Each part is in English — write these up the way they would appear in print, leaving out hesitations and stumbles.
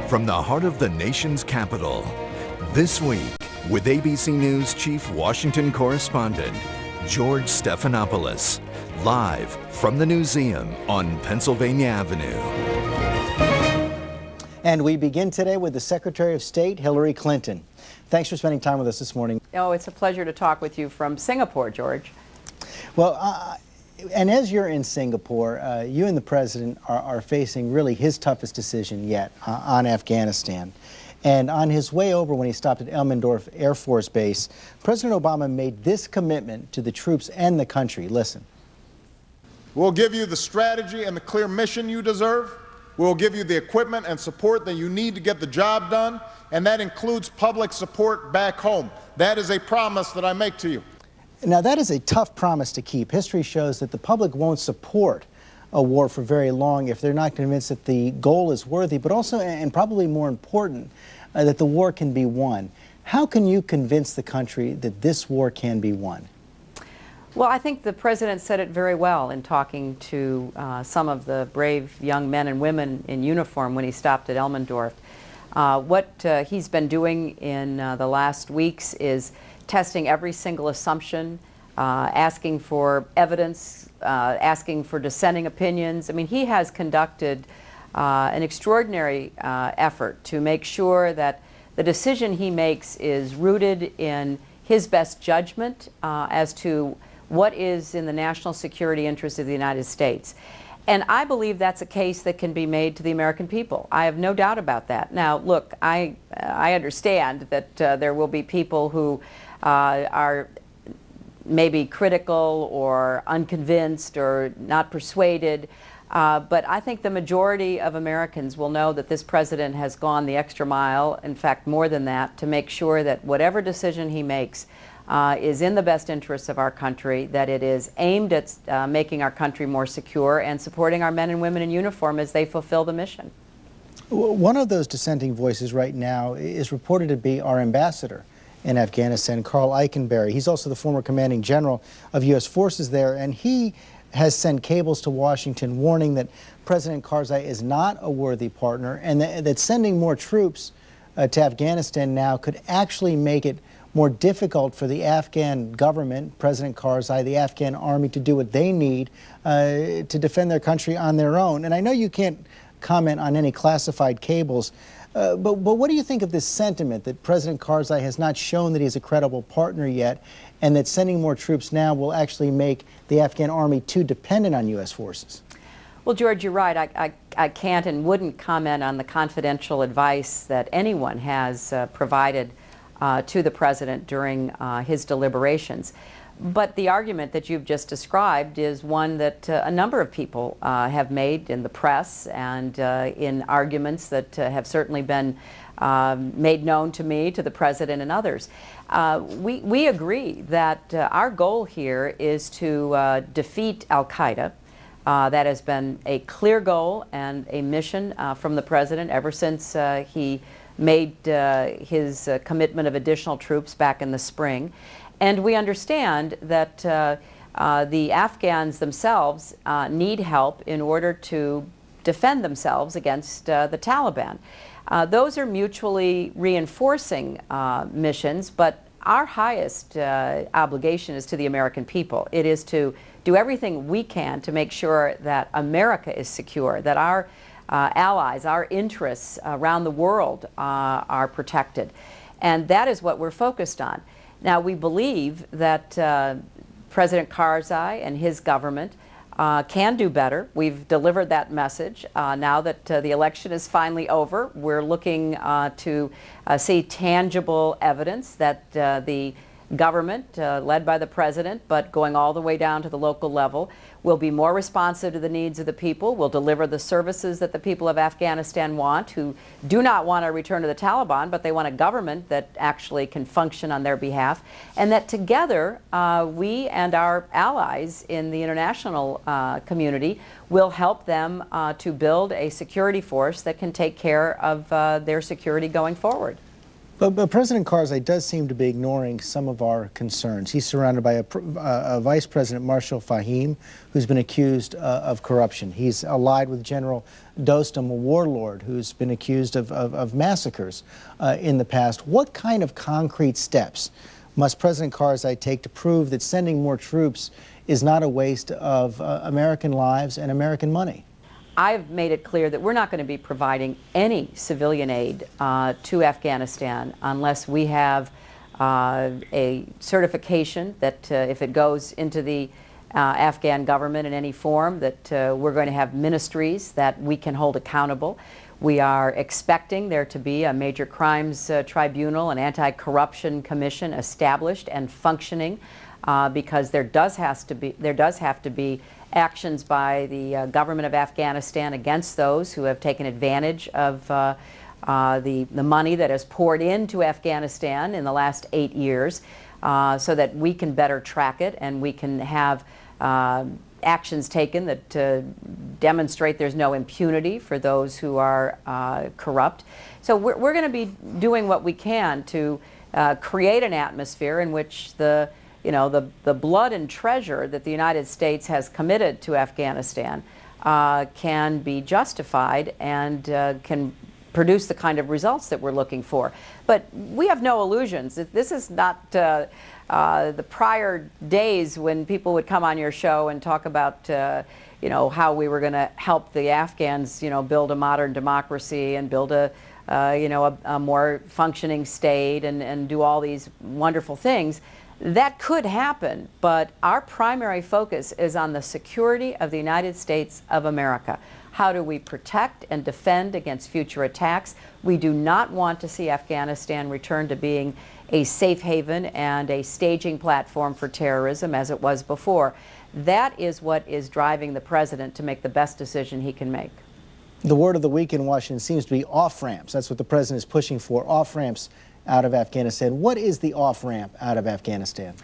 from the heart of the nation's capital. This week, with ABC News Chief Washington Correspondent George Stephanopoulos, live from the Newseum on Pennsylvania Avenue. And we begin today with the Secretary of State, Hillary Clinton. Thanks for spending time with us this morning. Oh, it's a pleasure to talk with you from Singapore, George. Well, and as you're in Singapore, you and the President are facing really his toughest decision yet on Afghanistan. And on his way over, when he stopped at Elmendorf Air Force Base, President Obama made this commitment to the troops and the country. Listen. We'll give you the strategy and the clear mission you deserve. We'll give you the equipment and support that you need to get the job done, and that includes public support back home. That is a promise that I make to you. Now, that is a tough promise to keep. History shows that the public won't support a war for very long if they're not convinced that the goal is worthy, but also, and probably more important, that the war can be won. How can you convince the country that this war can be won? Well, I think the President said it very well in talking to some of the brave young men and women in uniform when he stopped at Elmendorf. What he's been doing in the last weeks is testing every single assumption, asking for evidence, asking for dissenting opinions. I mean, he has conducted an extraordinary effort to make sure that the decision he makes is rooted in his best judgment as to what is in the national security interest of the United States. And I believe that's a case that can be made to the American people. I have no doubt about that. Now, look, I understand that there will be people who are maybe critical or unconvinced or not persuaded, but I think the majority of Americans will know that this president has gone the extra mile, in fact more than that, to make sure that whatever decision he makes is in the best interests of our country, that it is aimed at making our country more secure and supporting our men and women in uniform as they fulfill the mission. One of those dissenting voices right now is reported to be our ambassador in Afghanistan, Carl Eikenberry. He's also the former commanding general of U.S. forces there, and he has sent cables to Washington warning that President Karzai is not a worthy partner and that sending more troops to Afghanistan now could actually make it more difficult for the Afghan government, President Karzai, the Afghan army, to do what they need to defend their country on their own. And I know you can't comment on any classified cables, but what do you think of this sentiment that President Karzai has not shown that he's a credible partner yet, and that sending more troops now will actually make the Afghan army too dependent on U.S. forces? Well, George, you're right. I can't and wouldn't comment on the confidential advice that anyone has provided to the president during his deliberations. But the argument that you've just described is one that a number of people have made in the press and in arguments that have certainly been made known to me, to the president and others. We agree that our goal here is to defeat al-Qaeda. That has been a clear goal and a mission from the president ever since he made his commitment of additional troops back in the spring. And we understand that the Afghans themselves need help in order to defend themselves against the Taliban. Those are mutually reinforcing missions, but our highest obligation is to the American people. It is to do everything we can to make sure that America is secure, that our allies, our interests around the world are protected. And that is what we're focused on. Now, we believe that President Karzai and his government can do better. We've delivered that message. Now that the election is finally over, we're looking to see tangible evidence that the government, led by the president, but going all the way down to the local level, will be more responsive to the needs of the people, will deliver the services that the people of Afghanistan want, who do not want to return to the Taliban, but they want a government that actually can function on their behalf, and that together we and our allies in the international community will help them to build a security force that can take care of their security going forward. But President Karzai does seem to be ignoring some of our concerns. He's surrounded by a Vice President, Marshal Fahim, who's been accused of corruption. He's allied with General Dostum, a warlord who's been accused of massacres in the past. What kind of concrete steps must President Karzai take to prove that sending more troops is not a waste of American lives and American money? I've made it clear that we're not going to be providing any civilian aid to Afghanistan unless we have a certification that if it goes into the Afghan government in any form, that we're going to have ministries that we can hold accountable. We are expecting there to be a major crimes tribunal, an anti-corruption commission established and functioning because there does have to be actions by the government of Afghanistan against those who have taken advantage of the money that has poured into Afghanistan in the last 8 years so that we can better track it and we can have actions taken that demonstrate there's no impunity for those who are corrupt. So we're going to be doing what we can to create an atmosphere in which the blood and treasure that the United States has committed to Afghanistan can be justified and can produce the kind of results that we're looking for. But we have no illusions. This is not the prior days when people would come on your show and talk about how we were going to help the Afghans build a modern democracy and build a more functioning state and do all these wonderful things. That could happen, but our primary focus is on the security of the United States of America. How do we protect and defend against future attacks? We do not want to see Afghanistan return to being a safe haven and a staging platform for terrorism as it was before. That is what is driving the president to make the best decision he can make. The word of the week in Washington seems to be off-ramps. That's what the president is pushing for, off-ramps out of Afghanistan. What is the off-ramp out of Afghanistan?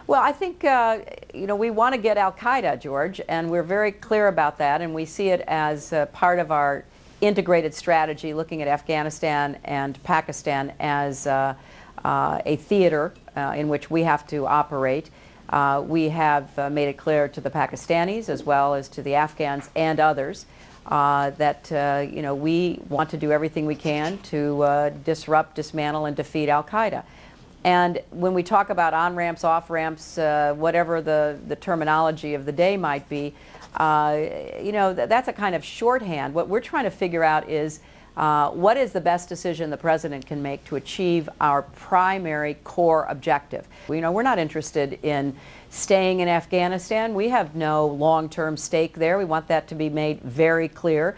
Well, I think, we want to get al-Qaeda, George, and we're very clear about that, and we see it as part of our integrated strategy, looking at Afghanistan and Pakistan as a theater in which we have to operate. We have made it clear to the Pakistanis as well as to the Afghans and others that we want to do everything we can to disrupt, dismantle, and defeat al-Qaeda. And when we talk about on-ramps, off-ramps, whatever the terminology of the day might be, that's a kind of shorthand. What we're trying to figure out is what is the best decision the president can make to achieve our primary core objective. We're not interested in staying in Afghanistan. We have no long-term stake there. We want that to be made very clear.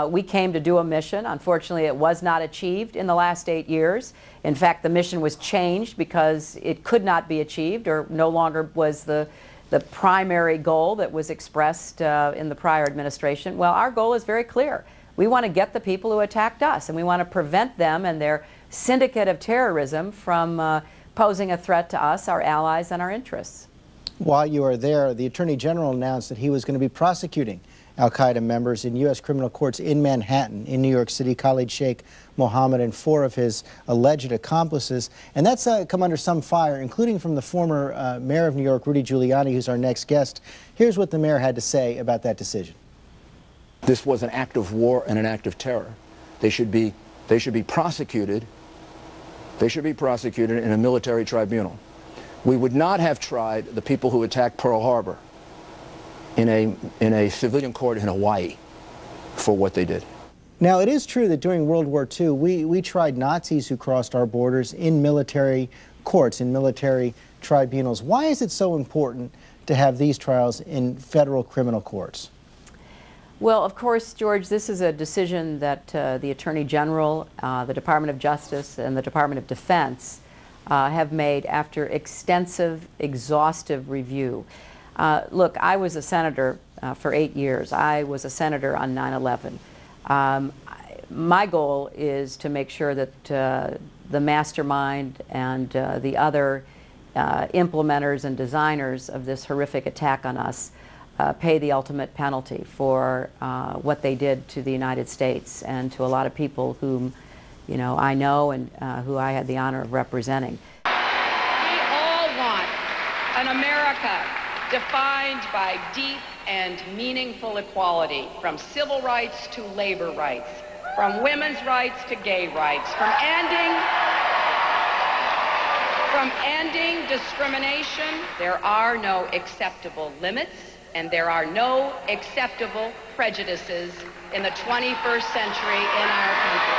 We came to do a mission. Unfortunately, it was not achieved in the last 8 years. In fact, the mission was changed because it could not be achieved or no longer was the primary goal that was expressed in the prior administration. Well, our goal is very clear. We want to get the people who attacked us, and we want to prevent them and their syndicate of terrorism from posing a threat to us, our allies, and our interests. While you are there, the Attorney General announced that he was going to be prosecuting al-Qaeda members in U.S. criminal courts in Manhattan, in New York City, Khalid Sheikh Mohammed and 4 of his alleged accomplices. And that's come under some fire, including from the former mayor of New York, Rudy Giuliani, who's our next guest. Here's what the mayor had to say about that decision. This was an act of war and an act of terror. They should be prosecuted. They should be prosecuted in a military tribunal. We would not have tried the people who attacked Pearl Harbor in a civilian court in Hawaii for what they did. Now, it is true that during World War II, we tried Nazis who crossed our borders in military courts, in military tribunals. Why is it so important to have these trials in federal criminal courts? Well, of course, George, this is a decision that the Attorney General, the Department of Justice, and the Department of Defense have made after extensive, exhaustive review. Look, I was a senator for 8 years. I was a senator on 9/11. My goal is to make sure that the mastermind and the other implementers and designers of this horrific attack on us pay the ultimate penalty for what they did to the United States and to a lot of people whom I know and who I had the honor of representing. We all want an America defined by deep and meaningful equality, from civil rights to labor rights, from women's rights to gay rights, from ending discrimination. There are no acceptable limits, and there are no acceptable prejudices in the 21st century in our country.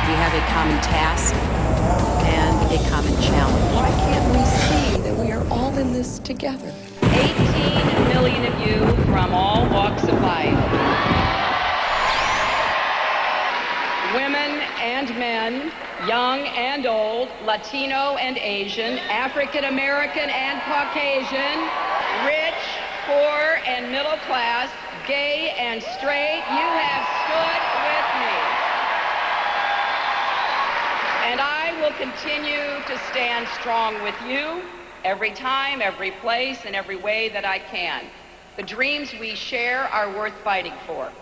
We have a common task and a common challenge. Why can't we see that we are all in this together? 18 million of you from all walks of life. Women and men, young and old, Latino and Asian, African American and Caucasian, rich, poor and middle class, gay and straight, you have stood with me. And I will continue to stand strong with you every time, every place, and every way that I can. The dreams we share are worth fighting for.